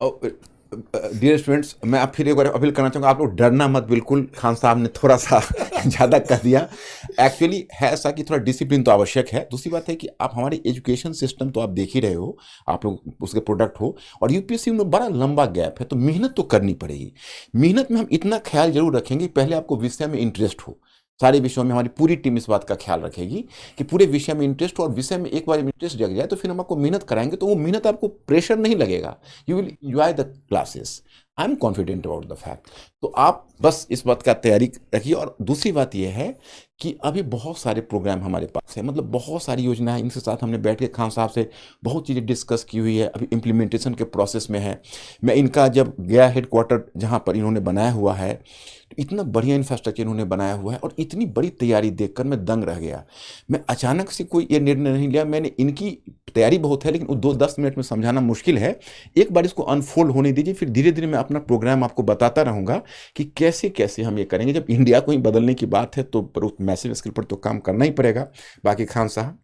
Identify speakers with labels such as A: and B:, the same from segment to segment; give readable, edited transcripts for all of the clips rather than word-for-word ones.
A: Dear students, मैं आप फिर एक बार अपील करना चाहूँगा, आप लोग डरना मत बिल्कुल। खान साहब ने थोड़ा सा ज़्यादा कर दिया। एक्चुअली है ऐसा कि थोड़ा डिसिप्लिन तो आवश्यक है। दूसरी बात है कि आप हमारे एजुकेशन सिस्टम तो आप देख ही रहे हो, आप लोग उसके प्रोडक्ट हो, और यूपीएससी में बड़ा लंबा गैप है, तो मेहनत तो करनी पड़ेगी। मेहनत में हम इतना ख्याल जरूर रखेंगे, पहले आपको विषय में इंटरेस्ट हो। सारे विषयों में हमारी पूरी टीम इस बात का ख्याल रखेगी कि पूरे विषय में इंटरेस्ट हो, और विषय में एक बार इंटरेस्ट जग जाए तो फिर हम आपको मेहनत कराएंगे, तो वो मेहनत आपको प्रेशर नहीं लगेगा। You will enjoy the classes. I am confident about the fact. तो आप बस इस बात का तैयारी रखिए। और दूसरी बात यह है कि अभी बहुत सारे प्रोग्राम हमारे पास है, मतलब बहुत सारी योजना है। इनके साथ हमने बैठ के खान साहब से बहुत चीज़ें डिस्कस की हुई है, अभी इम्प्लीमेंटेशन के प्रोसेस में है। मैं इनका जब गया हेडक्वार्टर जहाँ पर इन्होंने बनाया हुआ है, तो इतना बढ़िया इंफ्रास्ट्रक्चर इन्होंने बनाया हुआ है, और इतनी बड़ी तैयारी देखकर मैं दंग रह गया। मैं अचानक से कोई ये निर्णय नहीं लिया, मैंने इनकी तैयारी बहुत है, लेकिन वो 2-10 मिनट में समझाना मुश्किल है। एक बार इसको अनफोल्ड होने दीजिए, फिर धीरे धीरे मैं अपना प्रोग्राम आपको बताता रहूँगा कि कैसे कैसे हम ये करेंगे। जब इंडिया को ही बदलने की बात है तो पर उस मैसिव स्केल पर तो काम करना ही पड़ेगा। बाकी खान साहब,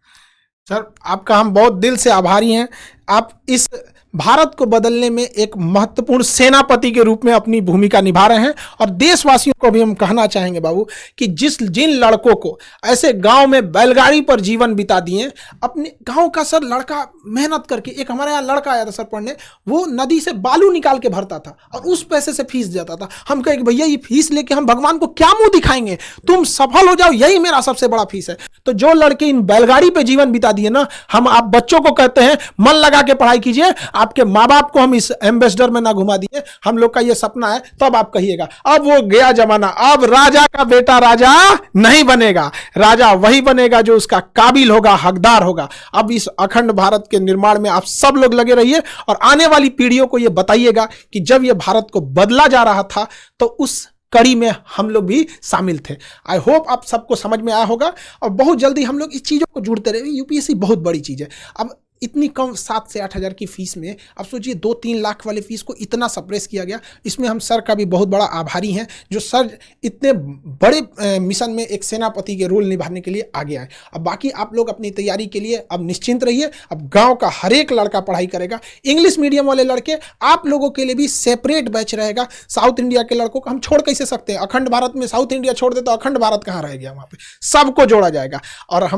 B: सर आपका हम बहुत दिल से आभारी हैं। आप इस भारत को बदलने में एक महत्वपूर्ण सेनापति के रूप में अपनी भूमिका निभा रहे हैं। और देशवासियों को भी हम कहना चाहेंगे बाबू कि जिन लड़कों को ऐसे गांव में बैलगाड़ी पर जीवन बिता दिए, अपने गांव का सर लड़का मेहनत करके, एक हमारे यहाँ लड़का आया था सर पढ़ने, वो नदी से बालू निकाल के भरता था और उस पैसे से फीस जाता था। हम कहे कि भैया ये फीस लेके हम भगवान को क्या मुंह दिखाएंगे, तुम सफल हो जाओ, यही मेरा सबसे बड़ा फीस है। तो जो लड़के इन बैलगाड़ी पे जीवन बिता दिए ना, हम आप बच्चों को कहते हैं मन लगा के पढ़ाई कीजिए। आपके माँ बाप को हम इस एम्बेसडर में ना घुमा दिए, हम लोग का ये सपना है। तब आप कहिएगा अब वो गया जमाना, अब राजा का बेटा राजा नहीं बनेगा, राजा वही बनेगा जो उसका काबिल होगा, हकदार होगा। अब इस अखंड भारत के निर्माण में आप सब लोग लगे रहिए और आने वाली पीढ़ियों को ये बताइएगा कि जब ये भारत को बदला जा रहा था तो उस कड़ी में हम लोग भी शामिल थे। आई होप आप सबको समझ में आया होगा और बहुत जल्दी हम लोग इस चीज़ों को जुड़ते रहे। यूपीएससी बहुत बड़ी चीज़ है। अब इतनी कम 7 से 8 हज़ार की फीस में अब सोचिए 2-3 लाख वाले फीस को इतना सप्रेस किया गया। इसमें हम सर का भी बहुत बड़ा आभारी हैं, जो सर इतने बड़े मिशन में एक सेनापति के रोल निभाने के लिए आगे आए। अब बाकी आप लोग अपनी तैयारी के लिए अब निश्चिंत रहिए। अब गांव का हर एक लड़का पढ़ाई करेगा। इंग्लिश मीडियम वाले लड़के, आप लोगों के लिए भी सेपरेट बैच रहेगा। साउथ इंडिया के लड़कों को हम छोड़ कैसे सकते हैं? अखंड भारत में साउथ इंडिया छोड़ दे तो अखंड भारत कहाँ रह गया? वहाँ पे सबको जोड़ा जाएगा। और हम